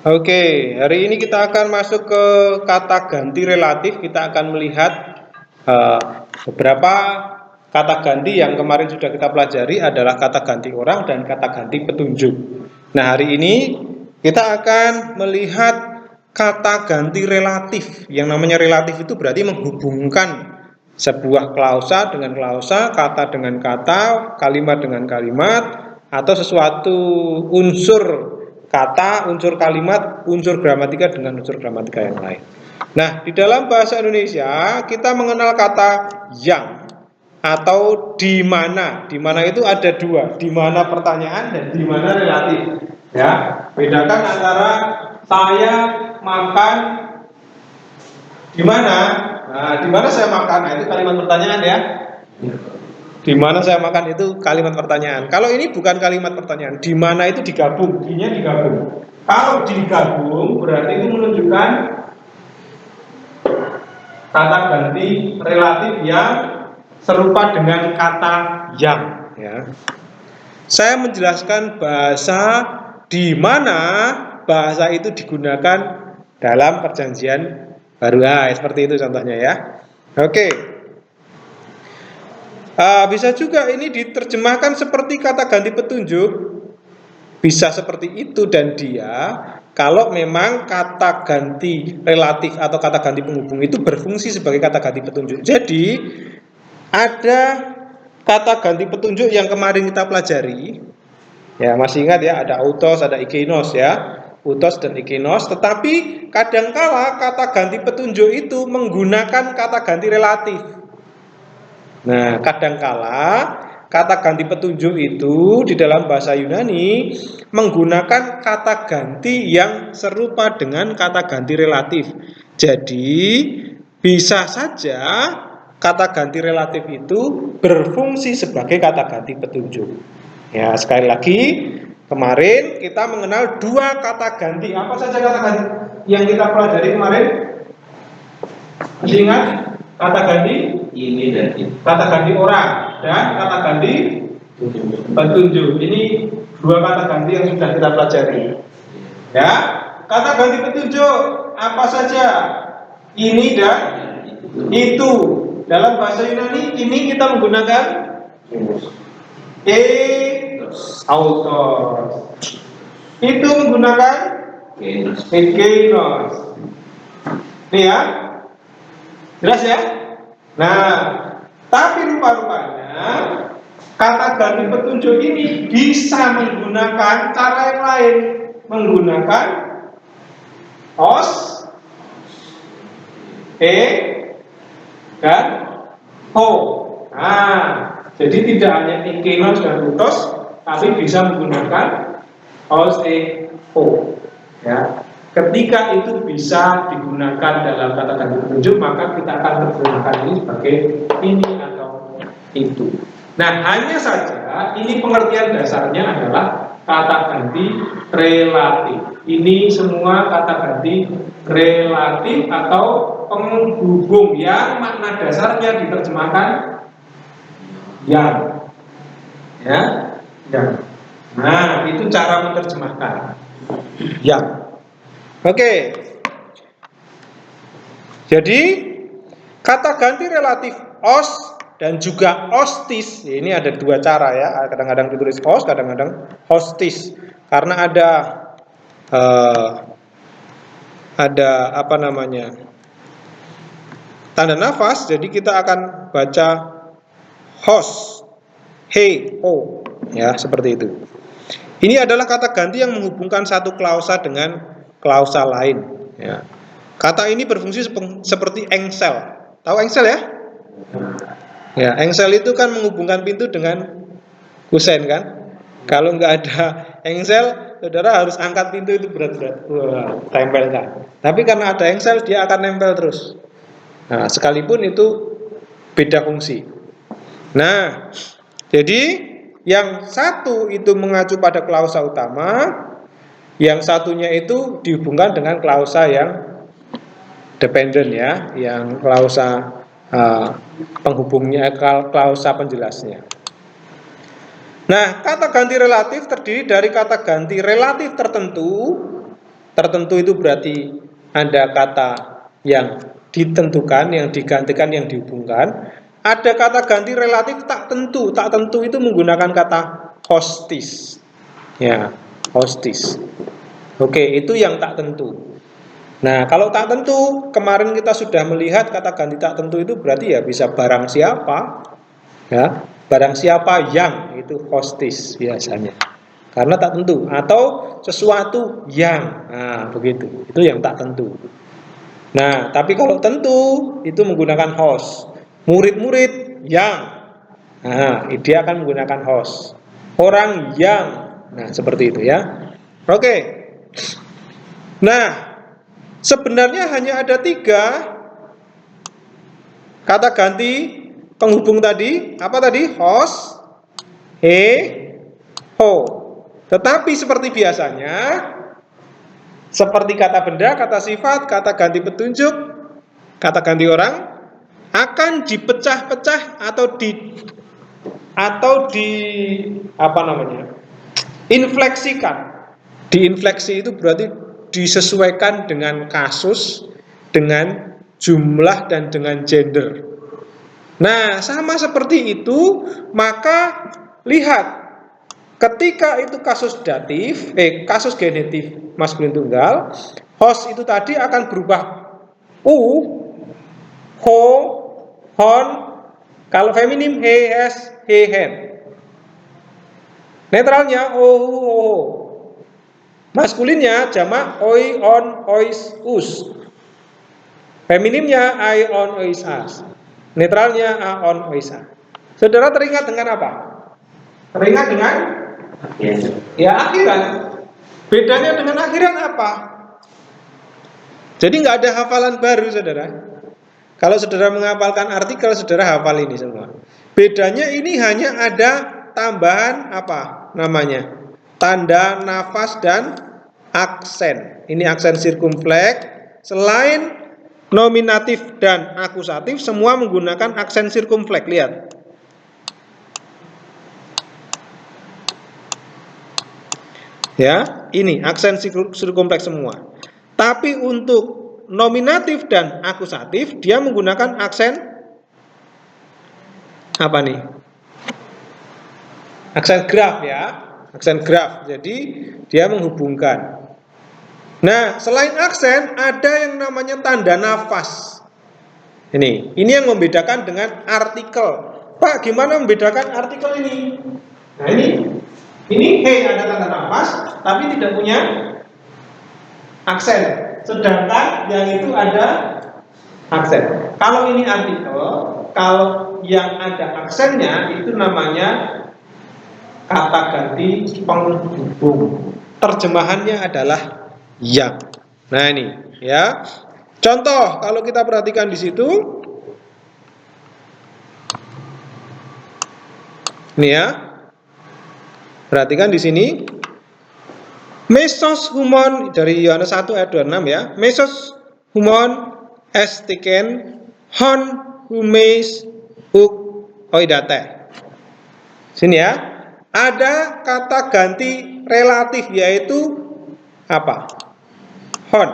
Oke, hari ini kita akan masuk ke kata ganti relatif. Kita akan melihat beberapa kata ganti yang kemarin sudah kita pelajari adalah kata ganti orang dan kata ganti petunjuk. Nah, hari ini kita akan melihat kata ganti relatif. Yang namanya relatif itu berarti menghubungkan sebuah klausa dengan klausa, kata dengan kata, kalimat dengan kalimat, atau sesuatu unsur kata, unsur kalimat, unsur gramatika dengan unsur gramatika yang lain. Nah, di dalam bahasa Indonesia kita mengenal kata yang atau di mana. Di mana itu ada dua, di mana pertanyaan dan di mana relatif. Ya, bedakan antara saya makan di mana. Nah, di mana saya makan? Nah, itu kalimat pertanyaan ya. Di mana saya makan itu kalimat pertanyaan. Kalau ini bukan kalimat pertanyaan. Di mana itu digabung, di-nya digabung. Kalau digabung berarti itu menunjukkan kata ganti relatif yang serupa dengan kata yang. Ya. Saya menjelaskan bahasa di mana bahasa itu digunakan dalam perjanjian baru. Seperti itu contohnya ya. Oke. Bisa juga ini diterjemahkan seperti kata ganti petunjuk. Bisa seperti itu dan dia kalau memang kata ganti relatif atau kata ganti penghubung itu berfungsi sebagai kata ganti petunjuk. Jadi ada kata ganti petunjuk yang kemarin kita pelajari. Ya, masih ingat ya, ada autos, ada ikinos ya. Utos dan ikinos, tetapi kadangkala kata ganti petunjuk itu menggunakan kata ganti relatif. Nah, kadangkala kata ganti petunjuk itu di dalam bahasa Yunani menggunakan kata ganti yang serupa dengan kata ganti relatif. Jadi, bisa saja kata ganti relatif itu berfungsi sebagai kata ganti petunjuk. Ya, sekali lagi, kemarin kita mengenal dua kata ganti. Apa saja kata ganti yang kita pelajari kemarin? Masih ingat? Kata ganti ini dan itu. Kata ganti orang dan kata ganti petunjuk. Ini dua kata ganti yang sudah kita pelajari. Ya, kata ganti petunjuk apa saja? Ini dan itu. Dalam bahasa Yunani ini kita menggunakan autos. Itu menggunakan ekenos. Ini ya. Jelas ya? Nah, tapi rupa-rupanya kata ganti petunjuk ini bisa menggunakan cara yang lain, menggunakan os, dan ho. Nah, jadi tidak hanya ikenos dan utos, tapi bisa menggunakan os, ho. Ya. Ketika itu bisa digunakan dalam kata ganti petunjuk, maka kita akan menggunakan ini sebagai ini atau itu. Nah, hanya saja ini pengertian dasarnya adalah kata ganti relatif. Ini semua kata ganti relatif atau penghubung yang makna dasarnya diterjemahkan yang. Ya, yang. Nah, itu cara menerjemahkan yang. Oke. Jadi kata ganti relatif os dan juga ostis. Ini ada dua cara ya. Kadang-kadang ditulis os, kadang-kadang hostis. Karena ada apa namanya? Tanda nafas. Jadi kita akan baca hos, he, o, ya seperti itu. Ini adalah kata ganti yang menghubungkan satu klausa dengan klausa lain. Ya. Kata ini berfungsi seperti engsel. Tahu engsel ya? Ya, engsel itu kan menghubungkan pintu dengan kusen kan? Kalau nggak ada engsel, saudara harus angkat pintu itu berat-berat. Wah, tempel kan. Tapi karena ada engsel, dia akan nempel terus. Nah, sekalipun itu beda fungsi. Nah, jadi yang satu itu mengacu pada klausa utama, yang satunya itu dihubungkan dengan klausa yang dependent ya, yang klausa penghubungnya, klausa penjelasnya. Nah, kata ganti relatif terdiri dari kata ganti relatif tertentu Tertentu itu berarti ada kata yang ditentukan, yang digantikan, yang dihubungkan. Ada kata ganti relatif tak tentu. Tak tentu itu menggunakan kata hostis. Ya, hostis. Oke, itu yang tak tentu. Nah, kalau tak tentu, kemarin kita sudah melihat kata ganti tak tentu itu berarti ya bisa barang siapa, ya, barang siapa yang itu hostis biasanya. Karena tak tentu atau sesuatu yang, nah begitu. Itu yang tak tentu. Nah, tapi kalau tentu itu menggunakan host. Murid-murid yang, nah dia akan menggunakan host. Orang yang, nah seperti itu ya. Oke. Nah, sebenarnya hanya ada 3 kata ganti penghubung tadi. Apa tadi? Host, he, ho. Tetapi seperti biasanya, seperti kata benda, kata sifat, kata ganti petunjuk, kata ganti orang akan dipecah-pecah atau di apa namanya? Infleksikan. Diinfleksi itu berarti disesuaikan dengan kasus, dengan jumlah dan dengan gender. Nah, sama seperti itu, maka lihat ketika itu kasus datif, kasus genetif maskulin tunggal, host itu tadi akan berubah u, ho, hon, kalau feminim he, hes, he, hen. Netralnya o, hu, ho, ho. Maskulinnya jamak oi, on, ois, us. Feminimnya I, on, ois, as. Netralnya a, on, ois, a. Saudara teringat dengan apa? Teringat dengan? Ya akhiran. Bedanya dengan akhiran apa? Jadi nggak ada hafalan baru, saudara. Kalau saudara menghafalkan artikel, saudara hafal ini semua. Bedanya ini hanya ada tambahan apa namanya? Tanda nafas dan aksen. Ini aksen sirkumfleks. Selain nominatif dan akusatif, semua menggunakan aksen sirkumfleks. Lihat. Ya, ini aksen sirkumfleks semua. Tapi untuk nominatif dan akusatif, dia menggunakan aksen apa nih? Aksen graf ya, aksen graf. Jadi dia menghubungkan. Nah, selain aksen ada yang namanya tanda nafas. Ini yang membedakan dengan artikel. Pak, gimana membedakan artikel ini? Nah, ini he ada tanda nafas, tapi tidak punya aksen. Sedangkan yang itu ada aksen. Kalau ini artikel, kalau yang ada aksennya itu namanya kata ganti penghubung. Terjemahannya adalah yang. Nah ini ya. Contoh kalau kita perhatikan di situ, ini ya. Perhatikan di sini. Mesos humon dari Yohanes 1 ayat 26 ya. Mesos humon estiken hon humeis uk oidate. Sini ya. Ada kata ganti relatif yaitu apa? Hon.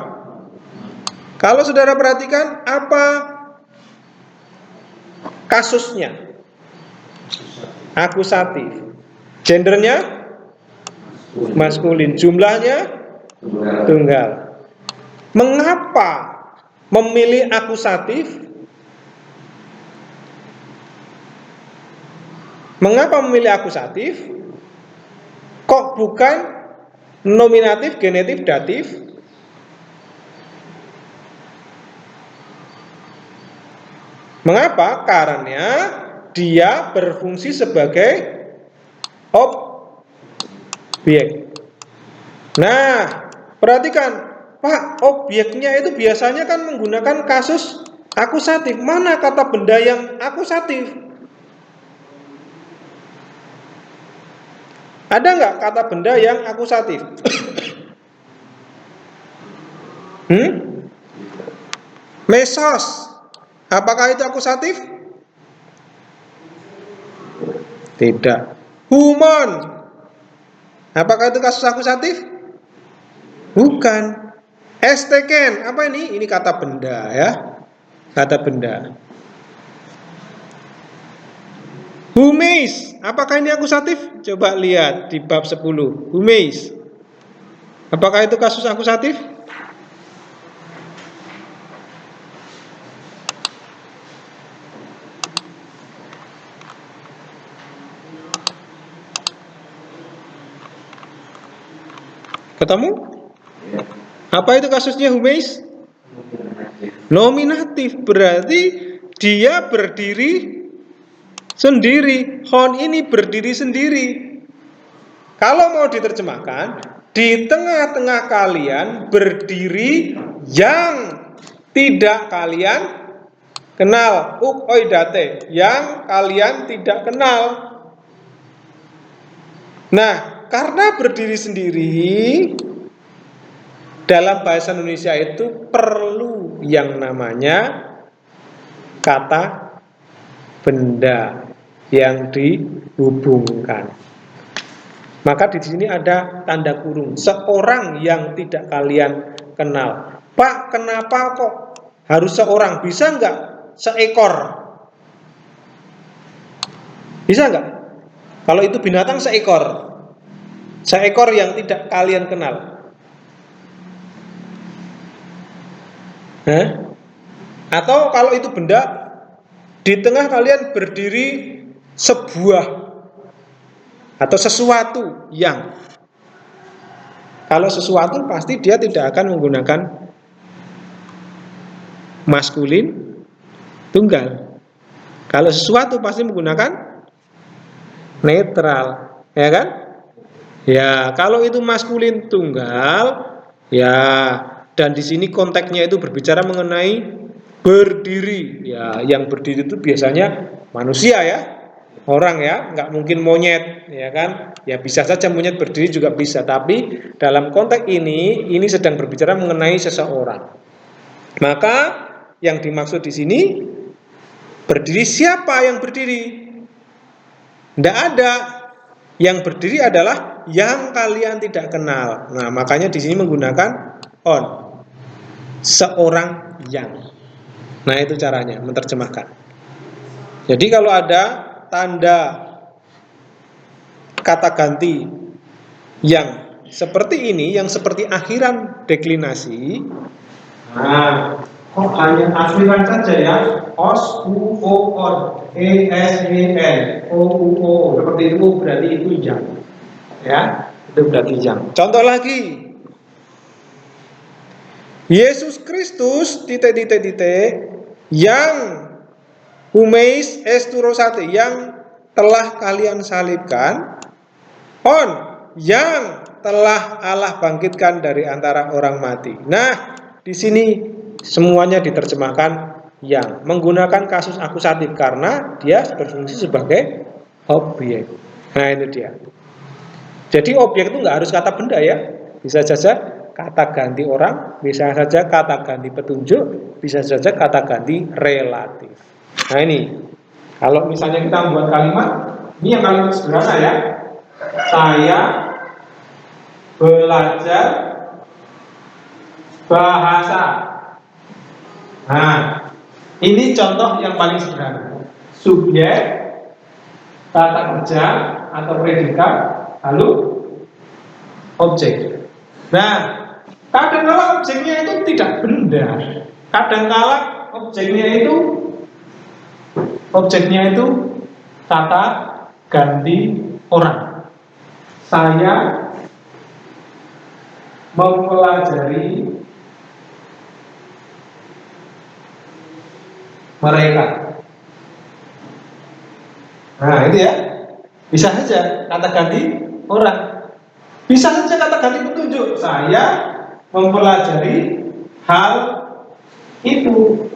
Kalau saudara perhatikan apa kasusnya? Akusatif. Gendernya maskulin. Jumlahnya tunggal. Mengapa memilih akusatif? Mengapa memilih akusatif? Kok bukan nominatif, genetif, datif? Mengapa? Karena dia berfungsi sebagai objek. Nah, perhatikan, Pak, objeknya itu biasanya kan menggunakan kasus akusatif. Mana kata benda yang akusatif? Ada nggak kata benda yang akusatif? Mesos. Apakah itu akusatif? Tidak. Humon. Apakah itu kasus akusatif? Bukan. Esteken, apa ini? Ini kata benda ya. Kata benda. Humeis, apakah ini akusatif? Coba lihat di bab 10. Humeis. Apakah itu kasus akusatif? Ketemu? Apa itu kasusnya Humeis? Nominatif, berarti dia berdiri sendiri. Hon ini berdiri sendiri. Kalau mau diterjemahkan, di tengah-tengah kalian berdiri yang tidak kalian kenal. Oidate, yang kalian tidak kenal. Nah, karena berdiri sendiri, dalam bahasa Indonesia itu perlu yang namanya kata benda yang dihubungkan. Maka di sini ada tanda kurung, seorang yang tidak kalian kenal. Pak, kenapa kok harus seorang? Bisa nggak seekor? Bisa nggak? Kalau itu binatang seekor. Seekor yang tidak kalian kenal. Atau kalau itu benda, di tengah kalian berdiri sebuah atau sesuatu yang, kalau sesuatu pasti dia tidak akan menggunakan maskulin tunggal. Kalau sesuatu pasti menggunakan netral, ya kan? Ya, kalau itu maskulin tunggal, ya, dan di sini konteksnya itu berbicara mengenai berdiri. Ya, yang berdiri itu biasanya manusia ya, orang ya, nggak mungkin monyet, ya kan? Ya bisa saja monyet berdiri juga bisa, tapi dalam konteks ini sedang berbicara mengenai seseorang. Maka yang dimaksud di sini berdiri, siapa yang berdiri? Tidak ada. Yang berdiri adalah yang kalian tidak kenal. Nah, makanya di sini menggunakan on. Seorang yang. Nah, itu caranya menerjemahkan. Jadi kalau ada tanda kata ganti yang seperti ini, yang seperti akhiran deklinasi, nah, kok hanya akhiran saja ya? Os, u, o, on, e, s, e, n, o, u, o, seperti itu berarti itu yang, ya, itu berarti yang. Contoh lagi, Yesus Kristus yang humeis esturosate, yang telah kalian salibkan, on, yang telah Allah bangkitkan dari antara orang mati. Nah, di sini semuanya diterjemahkan yang, menggunakan kasus akusatif karena dia berfungsi sebagai objek. Nah, itu dia. Jadi objek itu nggak harus kata benda ya, bisa saja kata ganti orang, bisa saja kata ganti petunjuk, bisa saja kata ganti relatif. Nah ini, kalau misalnya kita membuat kalimat, ini yang kalimat sederhana ya. Saya belajar bahasa. Nah, ini contoh yang paling sederhana. Subjek, kata kerja atau predikat, lalu objek. Nah, kadang-kala objeknya itu tidak benda. Kadang-kala objeknya itu kata ganti orang. Saya mempelajari mereka. Nah, itu ya. Bisa saja kata ganti orang. Bisa saja kata ganti petunjuk. Saya mempelajari hal itu.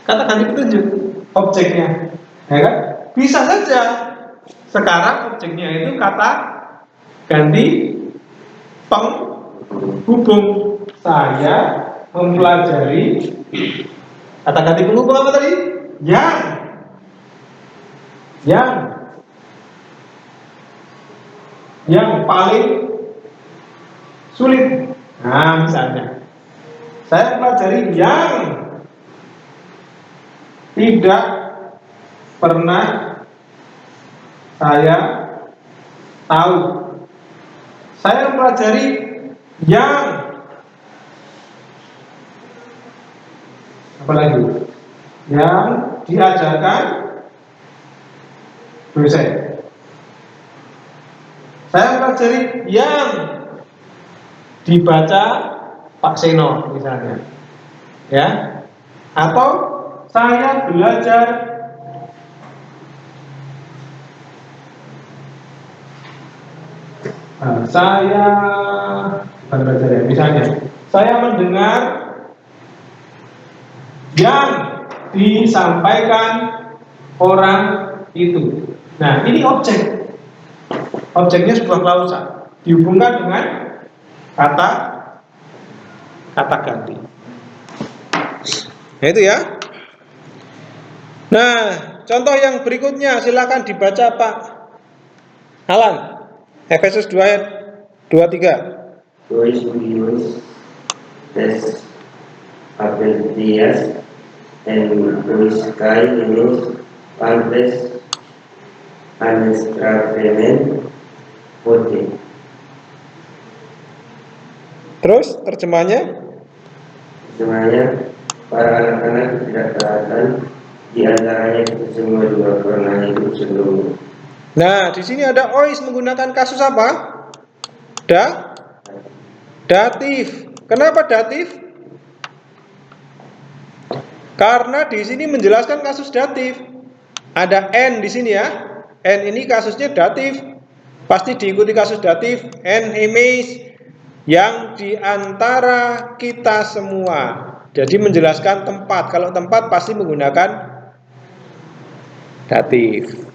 Kata ganti petunjuk objeknya. Ya kan? Bisa saja sekarang objeknya itu kata ganti penghubung. Saya mempelajari, kata ganti penghubung apa tadi? Yang paling sulit Nah, misalnya saya pelajari yang tidak pernah saya tahu. Saya pelajari yang apa lagi? Yang diajarkan dosen. Saya pelajari yang dibaca Pak Seno misalnya, ya. Atau saya belajar saya bukan belajar ya, misalnya saya mendengar yang disampaikan orang itu. Nah, ini objek. Objeknya sebuah klausa dihubungkan dengan kata ganti. Nah, itu ya. Nah, contoh yang berikutnya silakan dibaca Pak Alan. Efesus 2 ayat 23. Dois Dios des apeldias en dois caídos antes anestratemen pote. Terus terjemahnya? Semuanya para anak-anak tidak taatan di antaranya kita semua juga pernah hidup sebelumnya. Nah, di sini ada ois menggunakan kasus apa? Datif. Kenapa datif? Karena di sini menjelaskan kasus datif. Ada n di sini ya. N ini kasusnya datif. Pasti diikuti kasus datif. N emes yang diantara kita semua. Jadi menjelaskan tempat. Kalau tempat pasti menggunakan datif.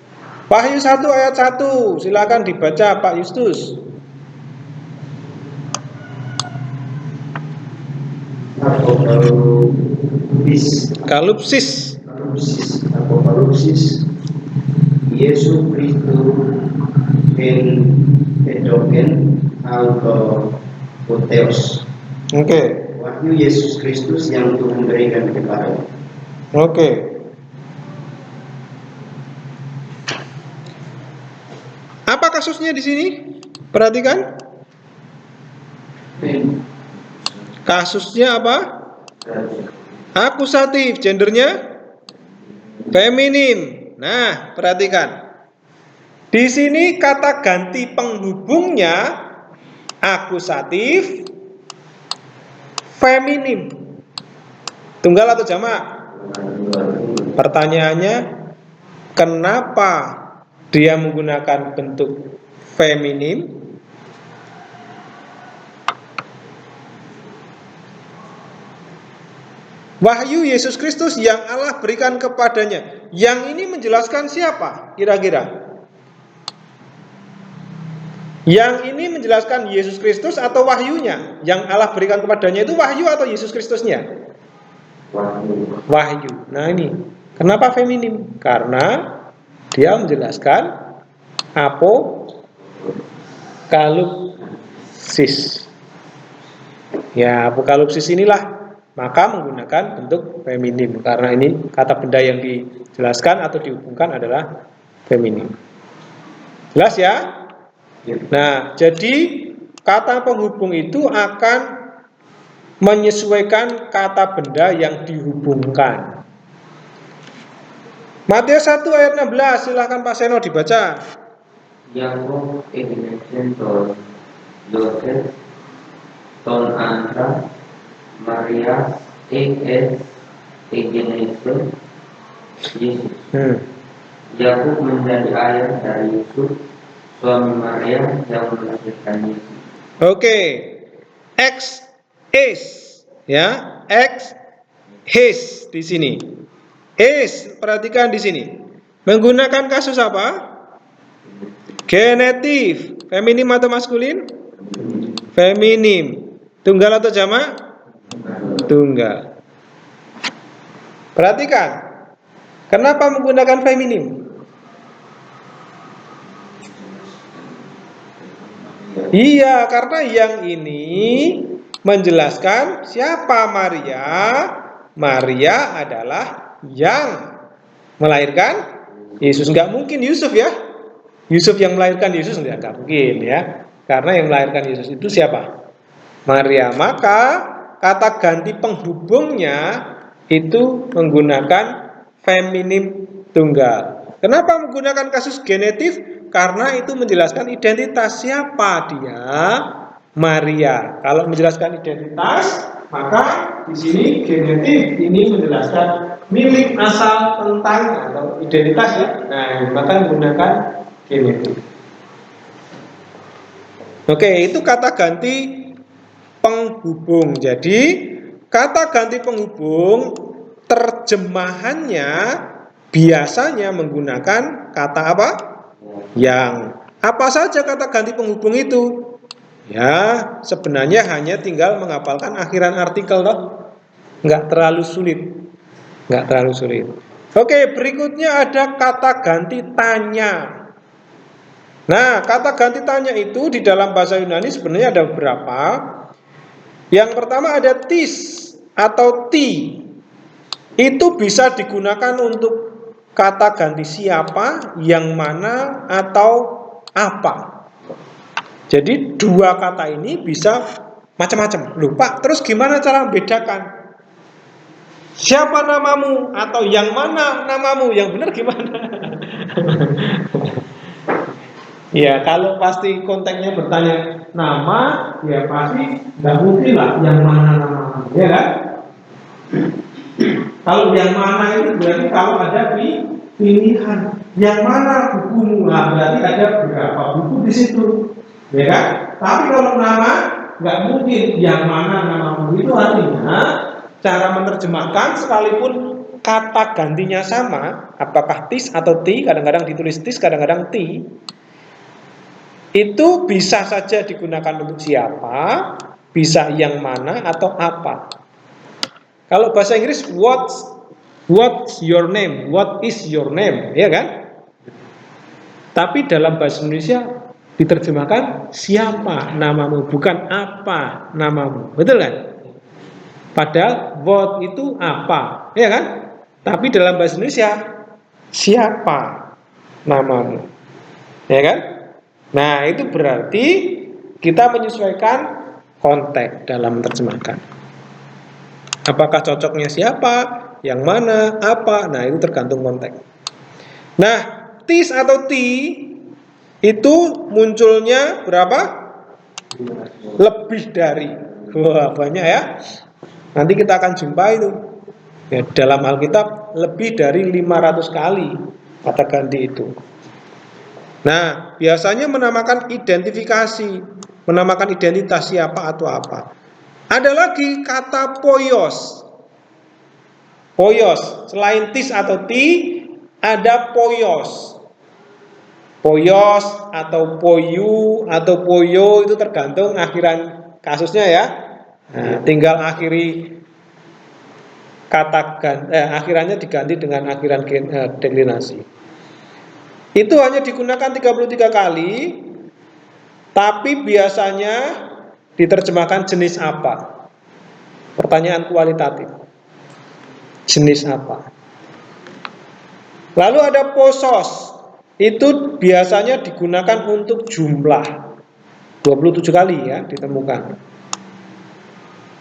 Wahyu 1 ayat 1. Silakan dibaca Pak Justus. Kalupsis. Apokalipsis Yesus Kristus Edoken Autopoteos. Oke. Wahyu Yesus Kristus yang Tuhan berikan kepada. Oke. Apa kasusnya di sini? Perhatikan. Kasusnya apa? Akusatif, gendernya feminim. Nah, perhatikan. Di sini kata ganti penghubungnya akusatif feminim. Tunggal atau jamak? Pertanyaannya, kenapa dia menggunakan bentuk feminim? Wahyu Yesus Kristus yang Allah berikan kepadanya. Yang ini menjelaskan siapa kira-kira? Yang ini menjelaskan Yesus Kristus atau wahyunya? Yang Allah berikan kepadanya itu wahyu atau Yesus Kristusnya? Wahyu. Nah ini, kenapa feminim? Karena dia menjelaskan apokalipsis. Ya, apokalipsis inilah maka menggunakan bentuk feminim karena ini kata benda yang dijelaskan atau dihubungkan adalah feminim. Jelas ya? Nah, jadi kata penghubung itu akan menyesuaikan kata benda yang dihubungkan. Matius 1 ayat 16, silakan Pak Seno dibaca. Jakob Ignacian Joseph Ton Andra Maria E.S. Ignacian Yesus. Yakub menjadi ayah dari Yusuf suami Maria yang melahirkan Yesus. Oke. X is ya, X his di sini. Is, perhatikan di sini. Menggunakan kasus apa? Genetif. Feminim atau maskulin? Feminim. Tunggal atau jamak? Tunggal. Perhatikan. Kenapa menggunakan feminim? Iya, karena yang ini menjelaskan siapa Maria. Maria adalah yang melahirkan Yesus. Nggak mungkin Yusuf ya. Yusuf yang melahirkan Yesus nggak mungkin ya. Karena yang melahirkan Yesus itu siapa? Maria. Maka kata ganti penghubungnya itu menggunakan feminim tunggal. Kenapa menggunakan kasus genetif? Karena itu menjelaskan identitas siapa dia, Maria. Kalau menjelaskan identitas, maka di sini genetif ini menjelaskan milik asal tentang atau identitas ya. Nah, maka menggunakan genetif. Oke, itu kata ganti penghubung. Jadi, kata ganti penghubung terjemahannya biasanya menggunakan kata apa? Yang. Apa saja kata ganti penghubung itu? Ya, sebenarnya hanya tinggal menghafalkan akhiran artikel loh. Nggak terlalu sulit. Nggak terlalu sulit. Oke, berikutnya ada kata ganti tanya. Nah, kata ganti tanya itu di dalam bahasa Yunani sebenarnya ada beberapa. Yang pertama ada tis atau ti. Itu bisa digunakan untuk kata ganti siapa, yang mana, atau apa. Jadi dua kata ini bisa macam-macam. Loh Pak, terus gimana cara membedakan? Siapa namamu atau yang mana namamu? Yang benar gimana? Ya, kalau pasti konteksnya bertanya nama, ya pasti nggak mungkin lah yang mana namamu, ya kan? Kalau yang mana itu berarti kalau ada pilihan. Yang mana bukumu? Nah, berarti ada beberapa buku di situ, ya kan? Tapi kalau nama nggak mungkin yang mana namamu, itu artinya cara menerjemahkan sekalipun kata gantinya sama, apakah tis atau ti, kadang-kadang ditulis tis, kadang-kadang ti, itu bisa saja digunakan untuk siapa, bisa yang mana atau apa. Kalau bahasa Inggris what's your name, what is your name, ya kan? Tapi dalam bahasa Indonesia diterjemahkan siapa namamu, bukan apa namamu, betul kan? Padahal what itu apa, ya kan? Tapi dalam bahasa Indonesia siapa namamu, ya kan? Nah, itu berarti kita menyesuaikan konteks dalam menerjemahkan. Apakah cocoknya siapa, yang mana, apa, nah itu tergantung konteks. Nah, tis atau ti itu munculnya berapa? Lebih dari. Wah, banyak ya. Nanti kita akan jumpa itu. Ya, dalam Alkitab lebih dari 500 kali kata ganti itu. Nah, biasanya menamakan identifikasi, menamakan identitas siapa atau apa. Ada lagi kata poios. Poios, selain tis atau ti, ada poios. Poios atau poyu atau poyo itu tergantung akhiran kasusnya ya. Nah, tinggal akhiri akhirannya diganti dengan akhiran deklinasi. Itu hanya digunakan 33 kali, tapi biasanya diterjemahkan jenis apa? Pertanyaan kualitatif. Jenis apa? Lalu ada posos. Itu biasanya digunakan untuk jumlah. 27 kali ya ditemukan.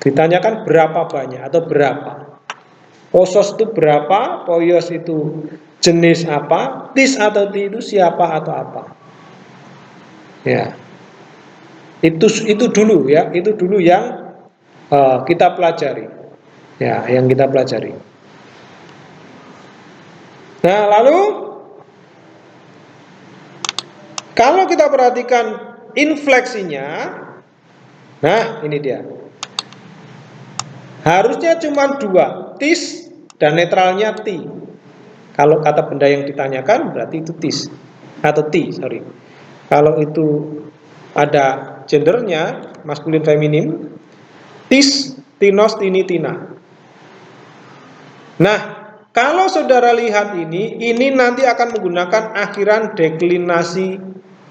Ditanyakan berapa banyak atau berapa. Posos itu berapa, poios itu jenis apa, tis atau ti itu siapa atau apa. Ya. Itu dulu ya, itu dulu yang kita pelajari. Ya, yang kita pelajari. Nah, lalu kalau kita perhatikan infleksinya, nah ini dia. Harusnya cuma dua, tis dan netralnya ti. Kalau kata benda yang ditanyakan berarti itu tis atau ti, sorry. Kalau itu ada gendernya maskulin feminim, tis, tinos, tini, tina. Nah, kalau saudara lihat ini nanti akan menggunakan akhiran deklinasi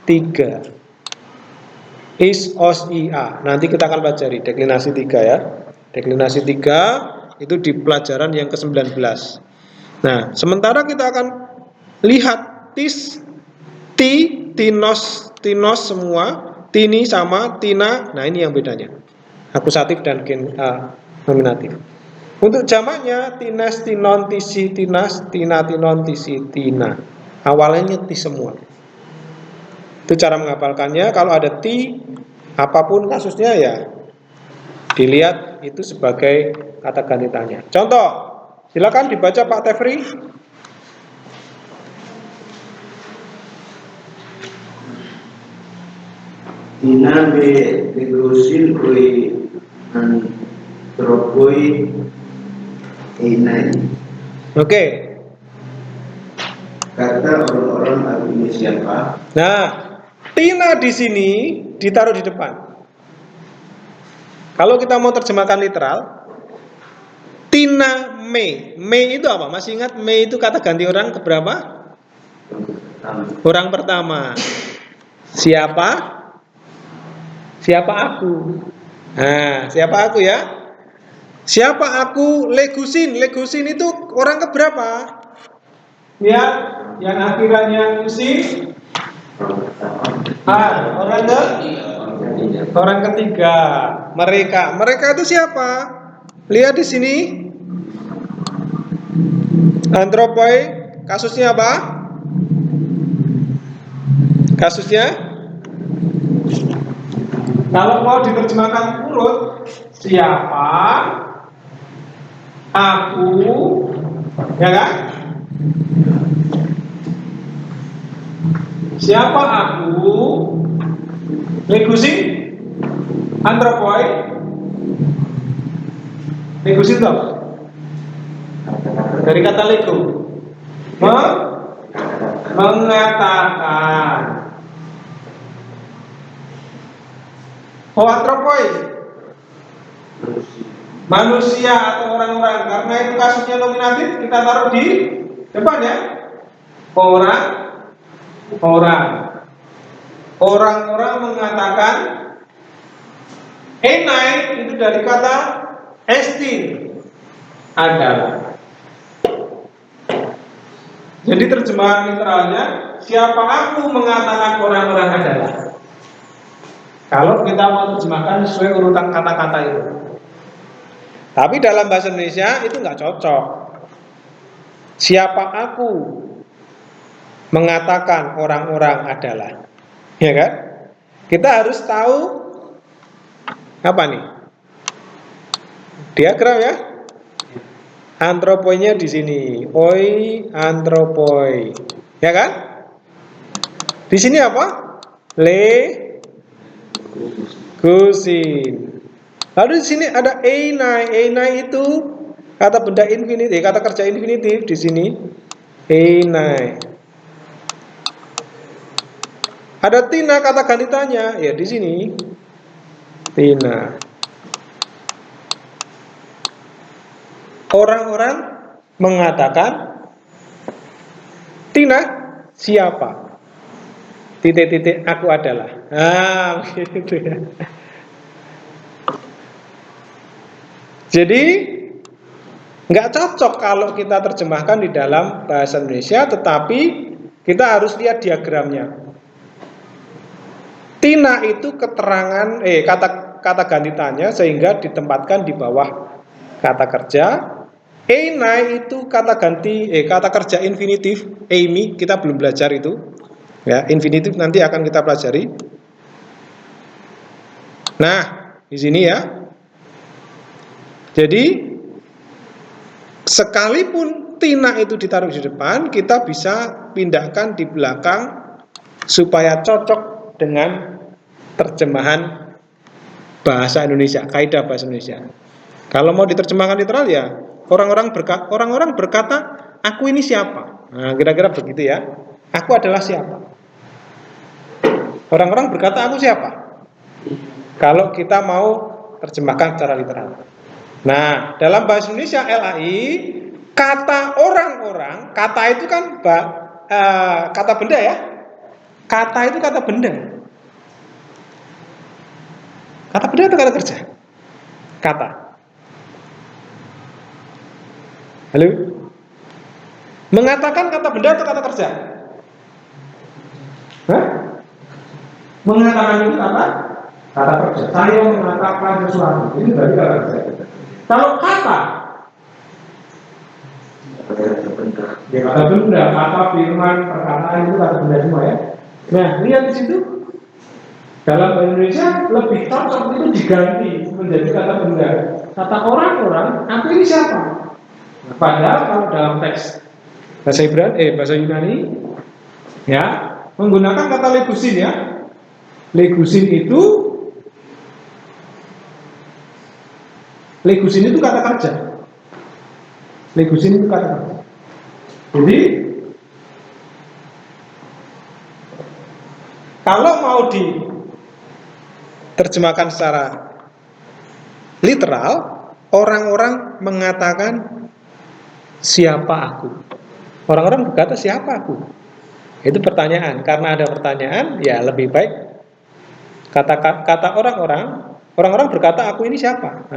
3. Is, os, ia. Nanti kita akan pelajari deklinasi 3 ya. Deklinasi 3 itu di pelajaran yang ke-19. Nah, sementara kita akan lihat tis, ti, tinos, tinos semua, tini sama, tina. Nah, ini yang bedanya. Akusatif dan nominatif. Untuk jamaknya tines, tinon, tisi, tinas, tina, tinon, tisi, tina. Awalnya ti semua. Itu cara menghafalkannya. Kalau ada ti, apapun kasusnya ya dilihat itu sebagai kata ganti tanya. Contoh, silakan dibaca Pak Tefri. Tina berusil koi antropoi enai. Oke. Kata orang-orang aku ini siapa? Nah, tina di sini ditaruh di depan. Kalau kita mau terjemahkan literal, tina me. Me itu apa? Masih ingat me itu kata ganti orang keberapa? Orang pertama. Siapa? Siapa aku? Nah, siapa aku ya? Siapa aku? Legusin. Legusin itu orang keberapa? Lihat, yang akhirannya usin. Orang ketiga. Mereka. Mereka itu siapa? Lihat di sini. Antropoi. Kasusnya apa? Kasusnya? Kalau mau diterjemahkan urut, siapa? Aku, ya kan? Siapa aku? Legusin? Antropoi? Legusin itu apa? Dari kata lego. Mengatakan. Oh, antropoi, manusia atau orang-orang. Karena itu kasusnya nominatif, kita taruh di depan ya. Orang-orang. Orang-orang mengatakan. Enai itu dari kata estin, adalah. Jadi terjemahan literalnya, siapa aku mengatakan orang-orang adalah. Kalau kita mau terjemahkan sesuai urutan kata-kata itu. Tapi dalam bahasa Indonesia itu nggak cocok. Siapa aku mengatakan orang-orang adalah, ya kan? Kita harus tahu apa nih? Diagram ya. Antropoinya di sini. Oi, antropoi. Ya kan? Di sini apa? Gusin. Lalu di sini ada enai. Enai itu kata benda infinitif, kata kerja infinitif di sini. Enai. Ada tina kata ganti tanya, ya di sini. Tina. Orang-orang mengatakan tina siapa? Titik-titik aku adalah. Ah, begitu ya. Jadi nggak cocok kalau kita terjemahkan di dalam bahasa Indonesia, tetapi kita harus lihat diagramnya. Tina itu keterangan kata ganti tanya sehingga ditempatkan di bawah kata kerja. Enai itu kata ganti kata kerja infinitif. Amy kita belum belajar itu. Ya, infinitif nanti akan kita pelajari. Nah, di sini ya. Jadi sekalipun tina itu ditaruh di depan, kita bisa pindahkan di belakang supaya cocok dengan terjemahan bahasa Indonesia, kaidah bahasa Indonesia. Kalau mau diterjemahkan literal ya, orang-orang berkata, aku ini siapa? Nah, kira-kira begitu ya. Aku adalah siapa? Orang-orang berkata, aku siapa? Kalau kita mau terjemahkan secara literal. Nah, dalam bahasa Indonesia LAI, kata orang-orang, kata itu kan kata benda ya. Kata itu kata benda. Kata benda atau kata kerja? Kata. Halo? Mengatakan kata benda atau kata kerja? Hah? Mengatakan itu kata kerja. Saya mengatakan sesuatu. Ini berarti kata kerja. Kalau kata, ya kata benda, kata firman, perkataan itu kata benda semua ya. Nah, lihat di situ. Dalam bahasa Indonesia lebih cocok itu diganti menjadi kata benda. Kata orang-orang, aku ini siapa? Nah, padahal kalau dalam teks bahasa Yunani, ya menggunakan kata legusin ya. Legusin itu kata kerja. Legusin itu kata kerja. Jadi kalau mau diterjemahkan secara literal, orang-orang mengatakan siapa aku. Orang-orang berkata siapa aku. Itu pertanyaan. Karena ada pertanyaan, ya lebih baik kata orang-orang berkata aku ini siapa.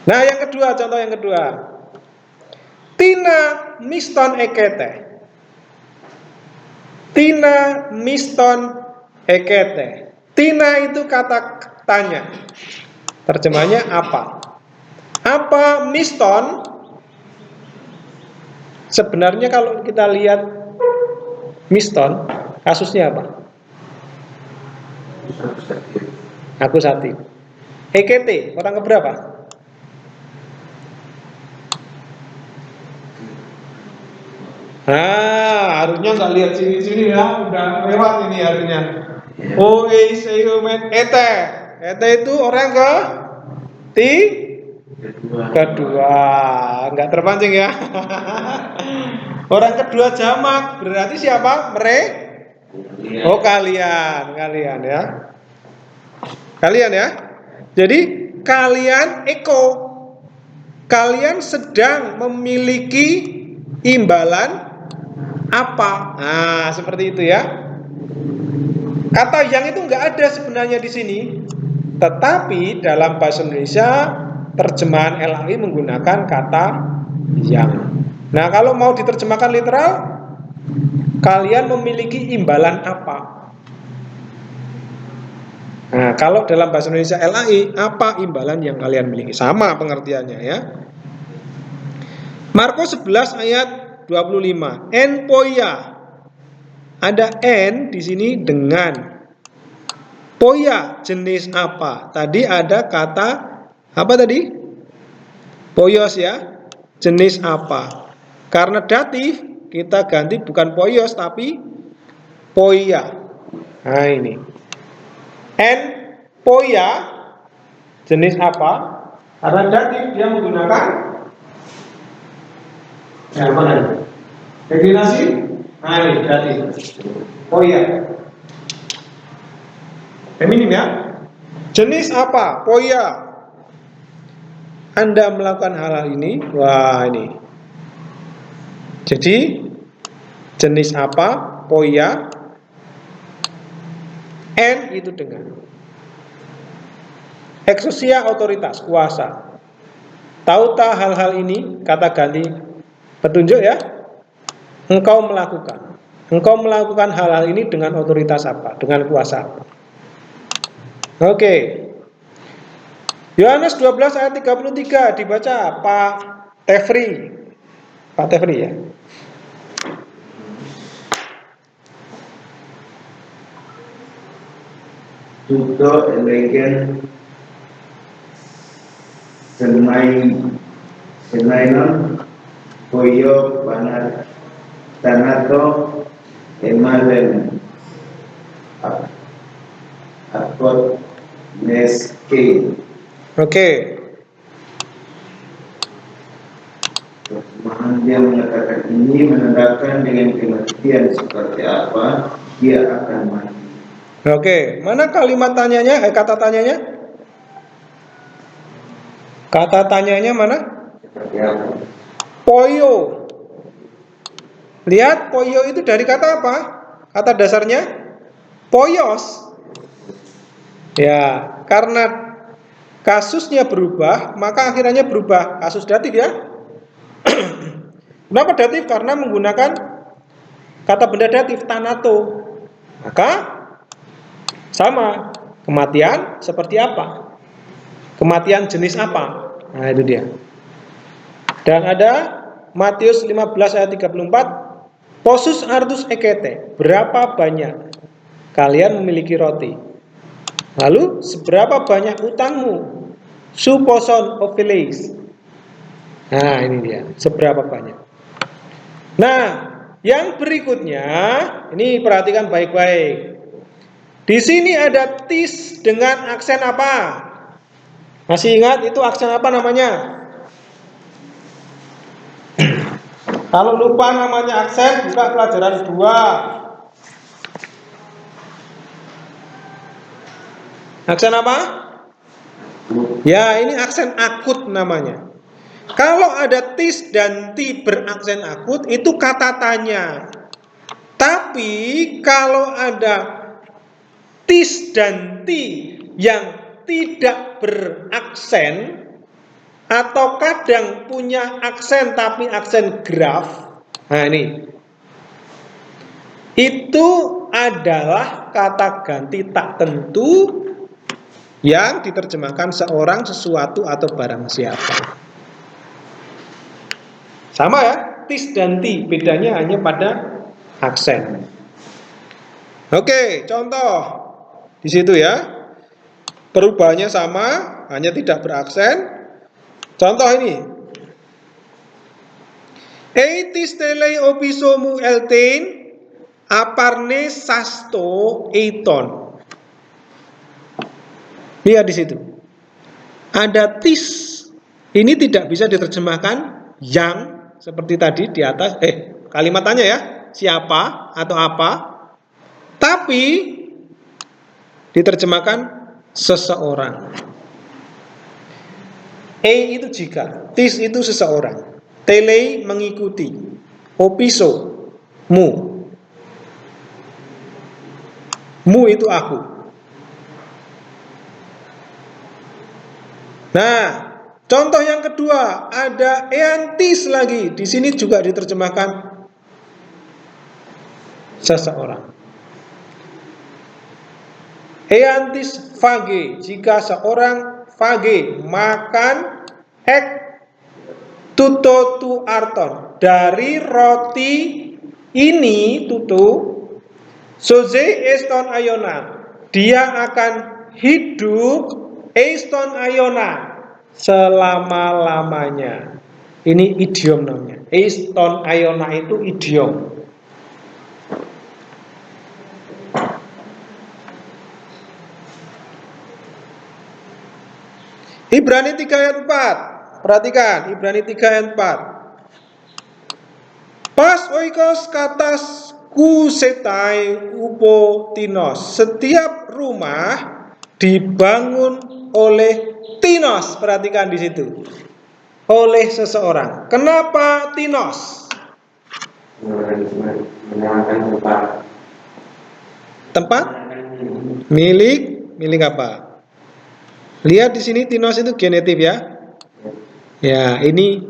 Nah, yang kedua, contoh yang kedua. Tina miston ekete. Tina miston ekete. Tina itu kata tanya. Terjemahnya apa? Apa miston? Sebenarnya kalau kita lihat miston, kasusnya apa? Akusatif. EKT, orang keberapa? Harusnya nggak lihat sini-sini ya, udah lewat ini harusnya. Ete. Ete itu orang kedua, nggak terpancing ya. Orang kedua jamak, berarti siapa? Oh kalian ya. Kalian ya. Jadi kalian kalian sedang memiliki imbalan apa? Nah, seperti itu ya. Kata yang itu nggak ada sebenarnya di sini, tetapi dalam bahasa Indonesia terjemahan LAI menggunakan kata yang. Nah, kalau mau diterjemahkan literal, kalian memiliki imbalan apa? Nah, kalau dalam bahasa Indonesia LAI, apa imbalan yang kalian miliki? Sama pengertiannya ya. Markus 11 ayat 25. En poia. Ada en di sini dengan. Poia jenis apa? Tadi ada kata apa tadi? Poios ya. Jenis apa? Karena datif kita ganti bukan poios tapi poia. Nah ini. En poia jenis apa? Karena datif dia menggunakan mana? Deklinasi. Nah ini datif. Poia. Feminim ya. Jenis apa? Poia. Anda melakukan hal ini. Wah ini. Jadi jenis apa? Poia. N itu dengan. Exousia otoritas, kuasa. Tahu tak hal-hal ini? Kata ganti petunjuk ya. Engkau melakukan hal-hal ini dengan otoritas apa? Dengan kuasa apa? Oke. Yohanes 12 ayat 33 dibaca Pak Tefri. Pak Tefri ya. Tuto elegen senainon koyo banat tanato emalen akot neske. Oke. Terjemahan dia mengatakan ini menandakan dengan kematian seperti apa dia akan mati. Oke, mana kalimat tanyanya? Kata tanyanya? Kata tanyanya mana? Seperti apa? Poio. Lihat, poio itu dari kata apa? Kata dasarnya poios. Ya, karena kasusnya berubah, maka akhirnya berubah kasus datif ya. Kenapa datif? Karena menggunakan kata benda datif tanato. Maka sama, kematian seperti apa? Kematian jenis apa? Nah, itu dia. Dan ada Matius 15 ayat 34, posus artus ekete, berapa banyak kalian memiliki roti? Lalu seberapa banyak utangmu? Suposon ofilis. Nah, ini dia, seberapa banyak. Nah, yang berikutnya, ini perhatikan baik-baik. Di sini ada tis dengan aksen apa? Masih ingat itu aksen apa namanya? Kalau lupa namanya aksen, buka pelajaran 2. Aksen apa? Ya, ini aksen akut namanya. Kalau ada tis dan ti beraksen akut, itu kata tanya. Tapi kalau ada tis dan ti yang tidak beraksen, atau kadang punya aksen tapi aksen graf, nah ini, itu adalah kata ganti tak tentu yang diterjemahkan seorang, sesuatu, atau barang siapa. Sama ya, tis dan ti, bedanya hanya pada aksen. Oke, contoh di situ ya. Perubahannya sama, hanya tidak beraksen. Contoh ini. Eitis telei opisomu eltein aparne sasto eiton. Lihat di situ. Ada tis. Ini tidak bisa diterjemahkan yang seperti tadi di atas, kalimat tanya ya, siapa atau apa, tapi diterjemahkan seseorang. Itu jika, tis itu seseorang, telei mengikuti, opiso mu itu aku. Nah, contoh yang kedua, ada eantis lagi. Di sini juga diterjemahkan seseorang. Eantis fage, jika seorang fage makan ek tuto tu arton, dari roti ini tutu soze eston ayona, dia akan hidup eston ayona selama-lamanya. Ini idiom namanya. Eston ayona itu idiom. Ibrani 3 ayat 4. Perhatikan, Ibrani 3 ayat 4. Pas oikos katas kusetai upotinos. Setiap rumah dibangun oleh tinos. Perhatikan di situ. Oleh seseorang. Kenapa tinos? Menamakan tempat. Tempat? Milik apa? Lihat di sini tinos itu genetif ya. Ya, ini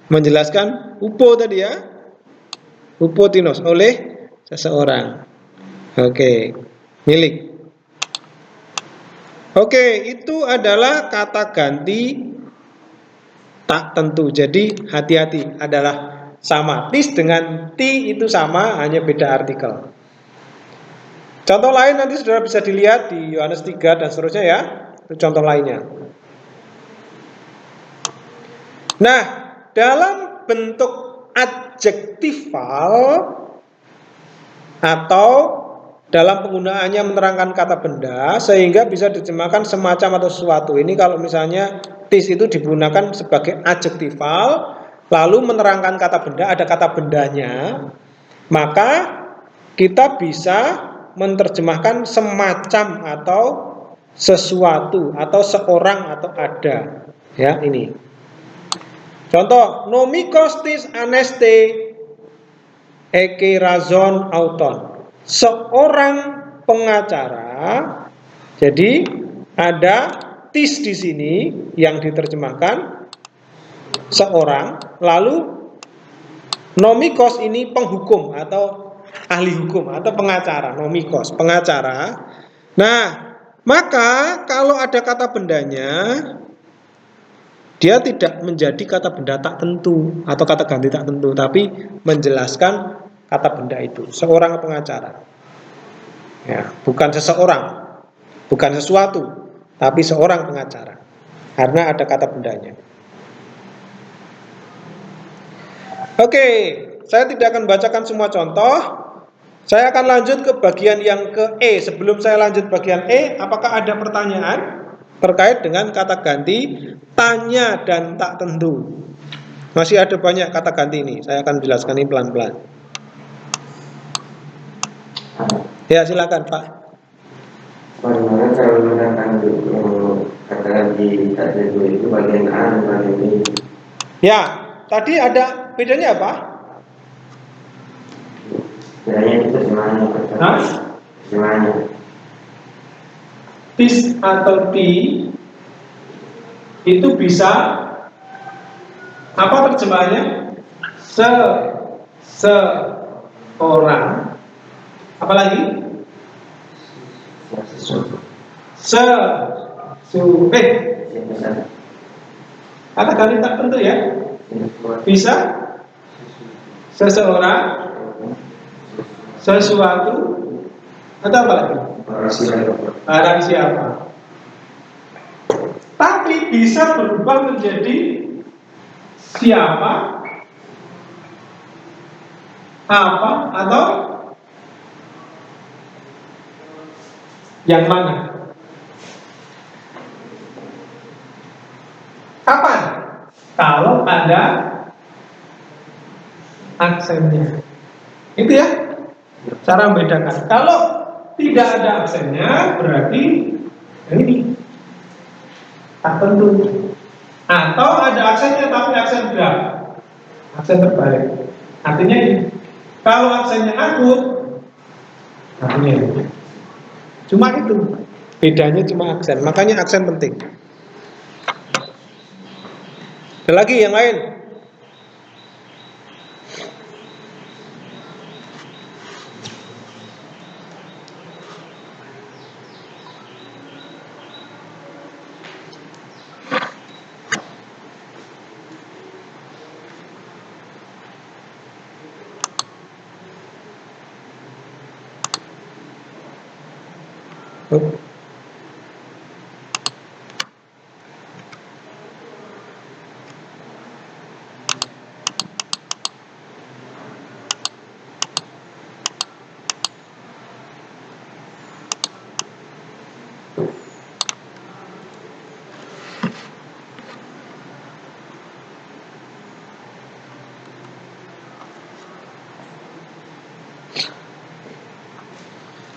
menjelaskan upo tadi ya. Upotinos, oleh seseorang. Oke, milik. Oke, itu adalah kata ganti tak tentu. Jadi hati-hati, adalah sama. Tis dengan ti itu sama, hanya beda artikel. Contoh lain nanti saudara bisa dilihat di Yohanes 3 dan seterusnya ya. Itu contoh lainnya. Nah, dalam bentuk adjektifal atau dalam penggunaannya menerangkan kata benda sehingga bisa diterjemahkan semacam atau sesuatu. Ini kalau misalnya tis itu digunakan sebagai adjektifal lalu menerangkan kata benda, ada kata bendanya, maka kita bisa menerjemahkan semacam atau sesuatu atau seorang atau ada. Ya, ini. Contoh, nomikostis aneste eke razon auton. Seorang pengacara, jadi Ada tis di sini yang diterjemahkan seorang, lalu nomikos ini penghukum atau ahli hukum atau pengacara, nomikos, pengacara. Nah, maka kalau ada kata bendanya, dia tidak menjadi kata benda tak tentu atau kata ganti tak tentu, tapi menjelaskan kata benda itu. Seorang pengacara. Ya, bukan seseorang, bukan sesuatu, tapi seorang pengacara. Karena ada kata bendanya. Oke, saya tidak akan bacakan semua contoh. Saya akan lanjut ke bagian yang ke E. Sebelum saya lanjut bagian E, apakah ada pertanyaan terkait dengan kata ganti tanya dan tak tentu? Masih ada banyak kata ganti ini. Saya akan jelaskan ini pelan-pelan. Ya, silakan Pak. Bagaimana cara menggunakan kata ganti tak tentu itu bagian A dan bagian B? Ya, tadi ada bedanya apa? Bedanya itu terjemahannya. Hah? Terjemahannya. Tis atau ti itu bisa apa terjemahannya? Seorang. Apalagi? Kata ganti tak tentu ya. Bisa seseorang, sesuatu, atau apa lagi? Barang siapa. Tapi bisa berubah menjadi siapa, apa, atau yang mana. Kapan? Kalau ada aksennya. Itu ya cara membedakan. Kalau tidak ada aksennya berarti ini tak tentu. Atau ada aksennya tapi aksen berat, aksen terbalik. Artinya ini. Kalau aksennya akut, artinya ini. Cuma itu. Bedanya cuma aksen. Makanya aksen penting. Ada lagi yang lain?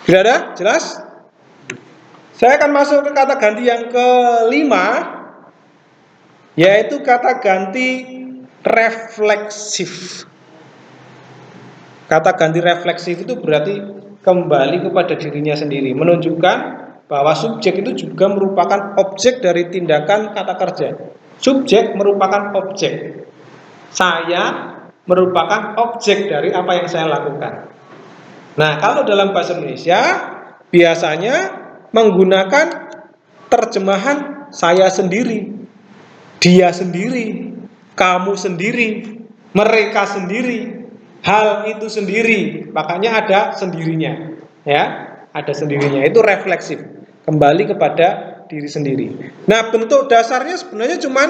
Tidak ada? Jelas? Saya akan masuk ke kata ganti yang kelima, yaitu kata ganti refleksif. Kata ganti refleksif itu berarti kembali kepada dirinya sendiri, menunjukkan bahwa subjek itu juga merupakan objek dari tindakan kata kerja. Subjek merupakan objek. Saya merupakan objek dari apa yang saya lakukan. Nah, kalau dalam bahasa Indonesia biasanya menggunakan terjemahan saya sendiri, dia sendiri, kamu sendiri, mereka sendiri, hal itu sendiri. Makanya ada sendirinya, ya, ada sendirinya. Itu refleksif, kembali kepada diri sendiri. Nah, bentuk dasarnya sebenarnya cuman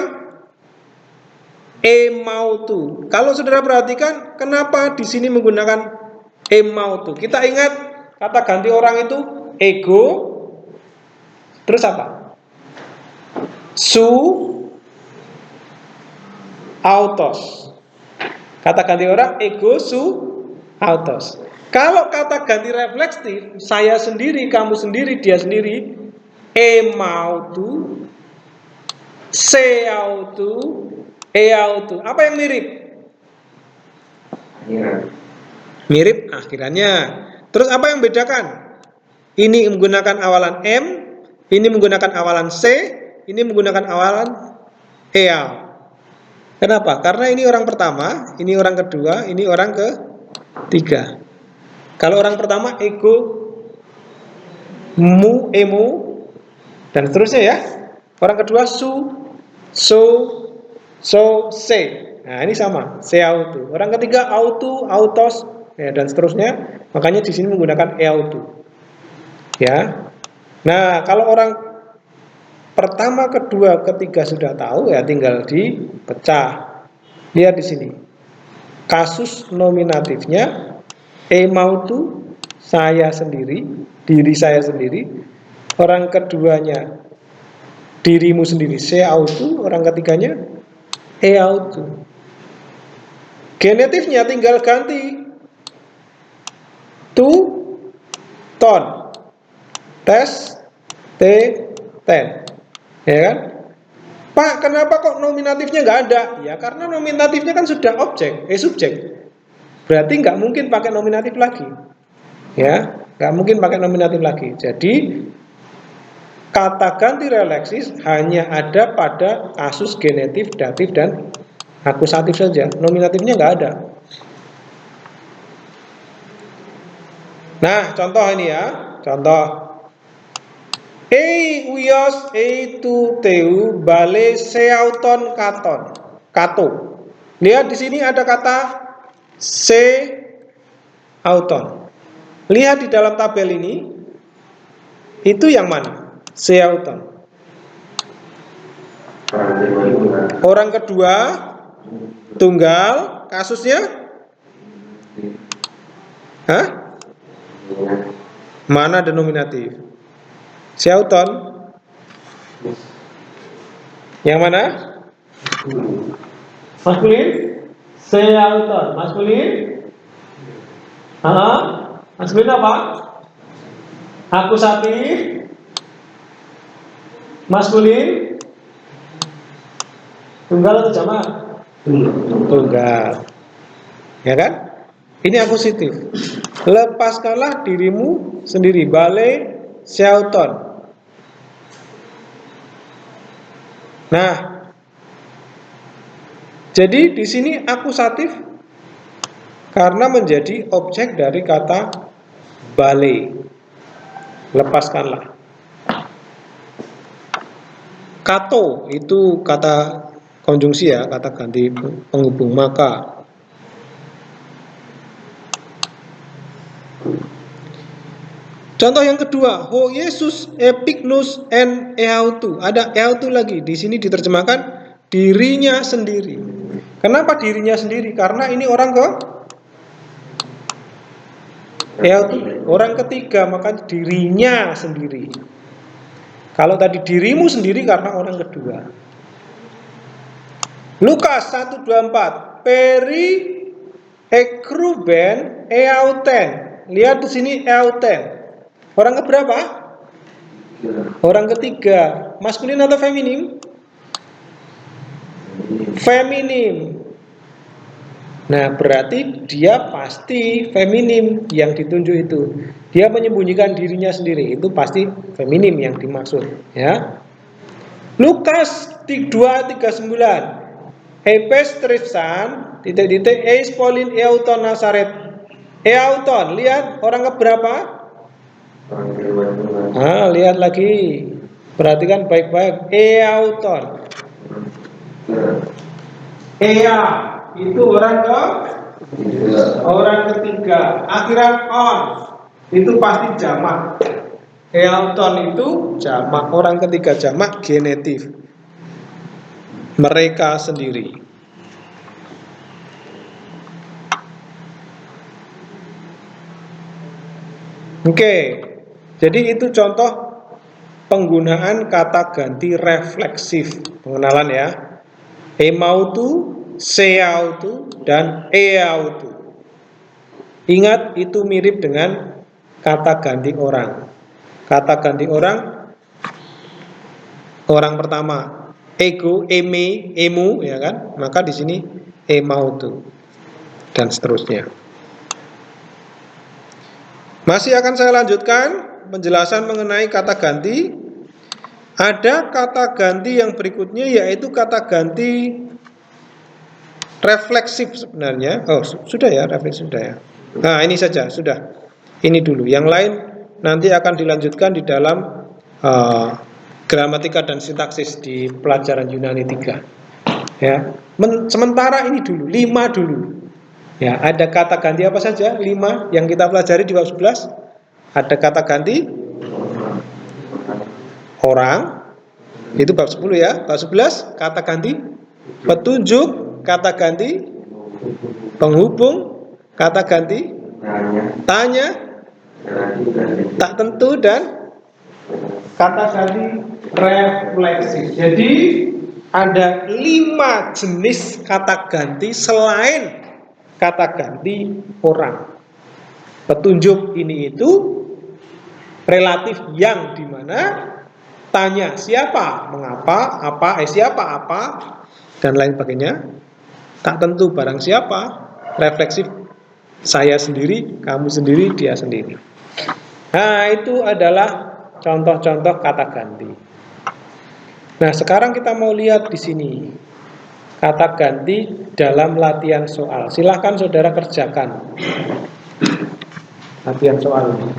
emautu. Kalau saudara perhatikan, kenapa di sini menggunakan emautu? Kita ingat kata ganti orang itu ego, terus apa? Su, autos. Kata ganti orang ego, su, autos. Kalau kata ganti refleksif, saya sendiri, kamu sendiri, dia sendiri, emautu, seautu, eautu. Apa yang mirip? Mirip akhirannya. Terus apa yang membedakan? Ini menggunakan awalan M, Ini menggunakan awalan C, ini menggunakan awalan EAL. Kenapa? Karena ini orang pertama, ini orang kedua, ini orang ketiga. Kalau orang pertama ego, mu, emu, dan seterusnya ya. Orang kedua su, so, se. Nah, ini sama, se auto. Orang ketiga auto, autos, ya, dan seterusnya. Makanya di sini menggunakan e auto. Ya. Nah, kalau orang pertama, kedua, ketiga sudah tahu ya tinggal dipecah. Lihat di sini. Kasus nominatifnya e mautu, saya sendiri, diri saya sendiri. Orang keduanya dirimu sendiri, se autu. Orang ketiganya e autu. Genetifnya tinggal ganti tu, ton, tes, te, ten. Ya kan? Pak, kenapa kok nominatifnya nggak ada? Ya karena nominatifnya kan sudah objek, subjek. Berarti nggak mungkin pakai nominatif lagi. Ya, nggak mungkin pakai nominatif lagi. Jadi kata ganti releksis hanya ada pada kasus genetif, datif, dan akusatif saja. Nominatifnya nggak ada. Nah, contoh ini ya. Contoh. Uios, tu, teu, bale, seauton, katon. Kato. Lihat di sini ada kata seauton. Lihat di dalam tabel ini. Itu yang mana? Seauton. Orang kedua tunggal, kasusnya? Hah? Mana denominatif? Seauton. Yang mana? Maskulin? Seauton. Maskulin? Maskulin apa? Akusatif. Maskulin? Tunggal atau jamak? Tunggal. Ya kan? Ini akusatif. Lepaskanlah dirimu sendiri. Bale seauton. Nah, jadi di sini akusatif karena menjadi objek dari kata bale. Lepaskanlah. Kato itu kata konjungsi ya, kata ganti penghubung maka. Contoh yang kedua, ho Yesus epiknus en eautu. Ada eautu lagi. Di sini diterjemahkan dirinya sendiri. Kenapa dirinya sendiri? Karena ini orang eautu, orang ketiga, maka dirinya sendiri. Kalau tadi dirimu sendiri karena orang kedua. Lukas 1:24. Peri ekruben eauten. Lihat di sini eauten. Orang keberapa? Orang ketiga. Maskulin atau feminim? Feminim. Nah, berarti dia pasti feminim yang ditunjuk itu. Dia menyembunyikan dirinya sendiri. Itu pasti feminim yang dimaksud, ya. Lukas 2:39. Epes tripsan eis polin eauton nasaret. Eauton, lihat orang keberapa? Lihat lagi. Perhatikan baik-baik. Eauton. Ea itu orang ketiga. Akhiran on itu pasti jamak. Eauton itu jamak, orang ketiga jamak genetif. Mereka sendiri. Oke. Jadi itu contoh penggunaan kata ganti refleksif. Pengenalan ya. Emautu, seautu, dan eautu. Ingat itu mirip dengan kata ganti orang. Kata ganti orang pertama ego, eme, emu, ya kan? Maka di sini emautu dan seterusnya. Masih akan saya lanjutkan penjelasan mengenai kata ganti. Ada kata ganti yang berikutnya, yaitu kata ganti refleksif sebenarnya. Oh, sudah ya, refleksif sudah ya. Nah, ini saja, sudah. Ini dulu. Yang lain nanti akan dilanjutkan di dalam gramatika dan sintaksis di pelajaran Yunani 3. Ya. Sementara ini dulu, 5 dulu. Ya, ada kata ganti apa saja? 5 yang kita pelajari di bab 11. Ada kata ganti orang, itu bab 10 ya. Bab 11 kata ganti petunjuk, kata ganti penghubung, kata ganti tanya, tak tentu, dan kata ganti refleksif. Jadi ada 5 jenis kata ganti selain kata ganti orang. Petunjuk ini itu relatif yang dimana tanya siapa, mengapa, apa, siapa, apa, dan lain sebagainya. Tak tentu barang siapa, refleksif saya sendiri, kamu sendiri, dia sendiri. Nah, itu adalah contoh-contoh kata ganti. Nah, sekarang kita mau lihat di sini kata ganti dalam latihan soal. Silahkan saudara kerjakan latihan soal ini.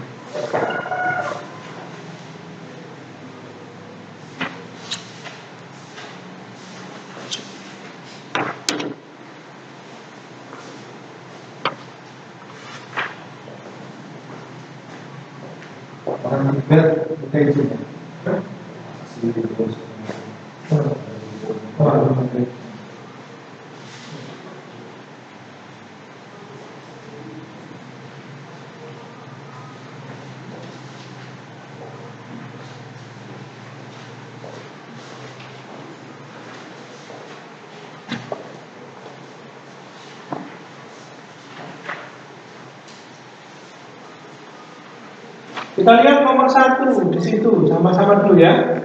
Kita lihat nomor 1 di situ, sama-sama dulu ya.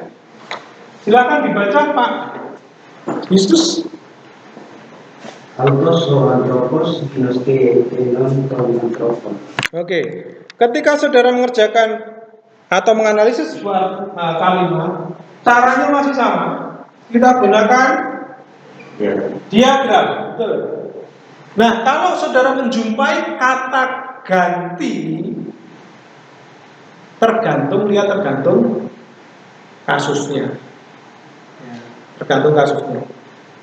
Silakan dibaca Pak Yesus. Oke, ketika saudara mengerjakan atau menganalisis sebuah kalimat, caranya masih sama. Kita gunakan diagram, betul. Nah, kalau saudara menjumpai kata ganti, tergantung kasusnya. Tergantung kasusnya.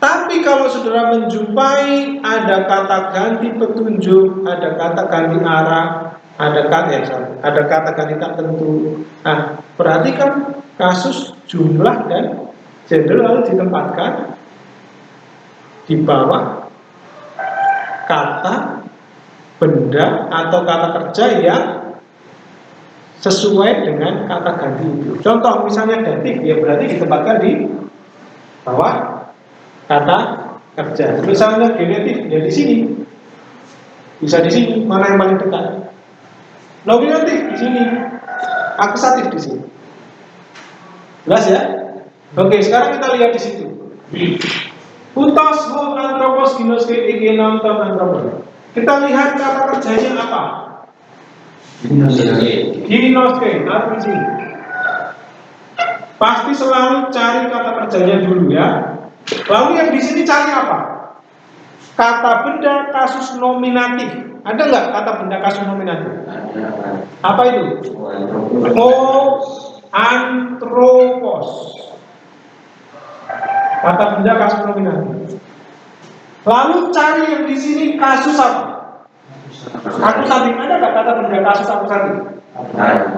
Tapi kalau saudara menjumpai ada kata ganti petunjuk, ada kata ganti arah, ada kata ganti tak tentu. Nah, perhatikan kasus, jumlah, dan gender lalu ditempatkan di bawah kata, benda, atau kata kerja yang sesuai dengan kata ganti itu. Contoh misalnya datif, ya berarti ditempatkan di bawah kata kerja. Misalnya genetif, ya di sini. Bisa di sini, mana yang paling dekat. Nominatif di sini, akusatif di sini. Jelas ya? Oke, sekarang kita lihat di situ. Utos ho antropos ginos ke egenom tom antropos. Kita lihat kata kerjanya apa? Ginoske, apa sih? Pasti selalu cari kata kerjanya dulu ya. Lalu yang di sini cari apa? Kata benda kasus nominatif. Ada nggak kata benda kasus nominatif? Apa itu? Antropos. Kata benda kasus nominatif. Lalu cari yang di sini kasus apa? Akusatif. Ada nggak kata benda kasus akusatif?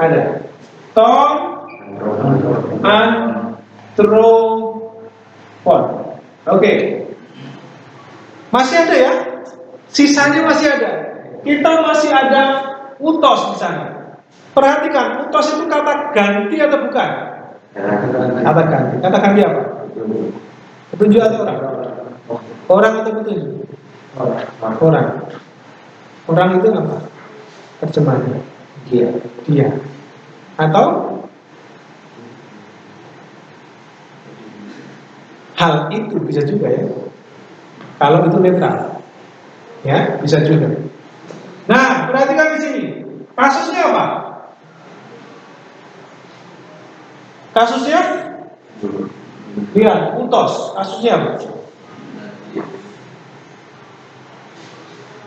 Ada. Tom antropon. Oke. Masih ada ya? Sisanya masih ada. Kita masih ada utos di sana. Perhatikan, utos itu kata ganti atau bukan? Kata ganti. Kata ganti apa? Petunjuk atau orang? Orang atau petunjuk? Orang. Orang itu apa? Terjemahannya dia. Atau hal itu bisa juga ya. Kalau itu netral, ya bisa juga. Nah, perhatikan di sini. Kasusnya apa? Kasusnya Lihat, utos, kasusnya apa?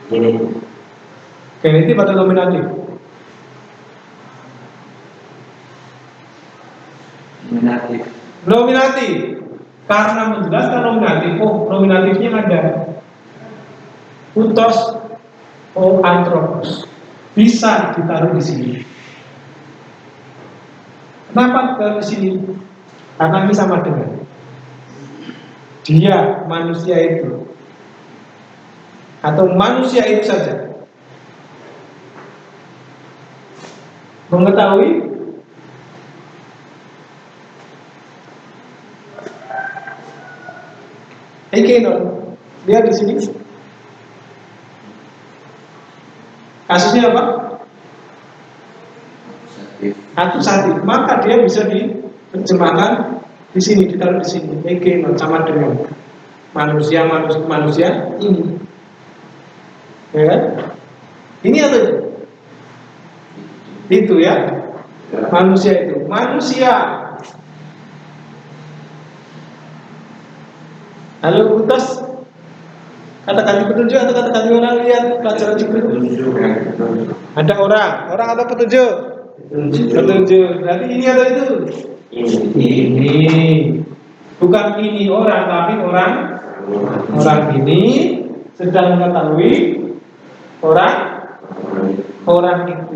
Genitif. Genitif atau nominatif? Nominatif. Nominatif. Karena menjelaskan nominatif, oh nominatifnya ada. Utos, oh antropos. Bisa ditaruh di sini. Kenapa ditaruh di sini? Karena ini sama dengan dia, manusia itu, atau manusia itu saja mengetahui Ekenon. Lihat di sini. Kasusnya apa? Akusatif. Maka dia bisa diterjemahkan di sini, ditaruh di sini. Ekenon sama dengan manusia ini. Ya kan? Ini apa itu? Itu ya. Manusia itu. Manusia. Halo utas. Kata ganti petunjuk atau kata ganti orang, lihat pelajaran sebelum. Ada orang atau petunjuk? Petunjuk. Berarti ini atau itu? Ini. Bukan ini orang, tapi orang ini sedang mengetahui orang itu.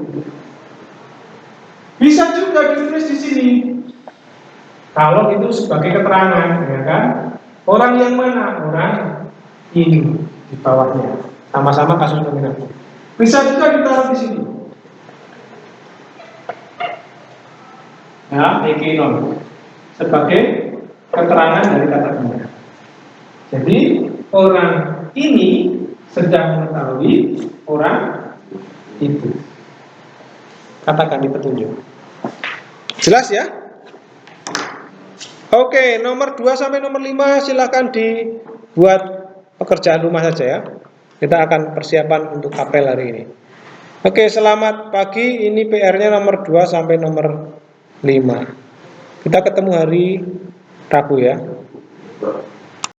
Bisa juga ditulis di sini. Kalau itu sebagai keterangan, ya kan? Orang yang mana? Orang ini di bawahnya. Sama-sama kasus nominatif. Bisa juga ditaruh di sini. Ya, ekenon sebagai keterangan dari kata benda. Jadi orang ini sedang mengetahui orang itu. Katakan di petunjuk. Jelas ya? Oke, nomor 2 sampai nomor 5 silakan dibuat pekerjaan rumah saja ya. Kita akan persiapan untuk apel hari ini. Oke, selamat pagi. Ini PR-nya nomor 2 sampai nomor 5. Kita ketemu hari Rabu ya.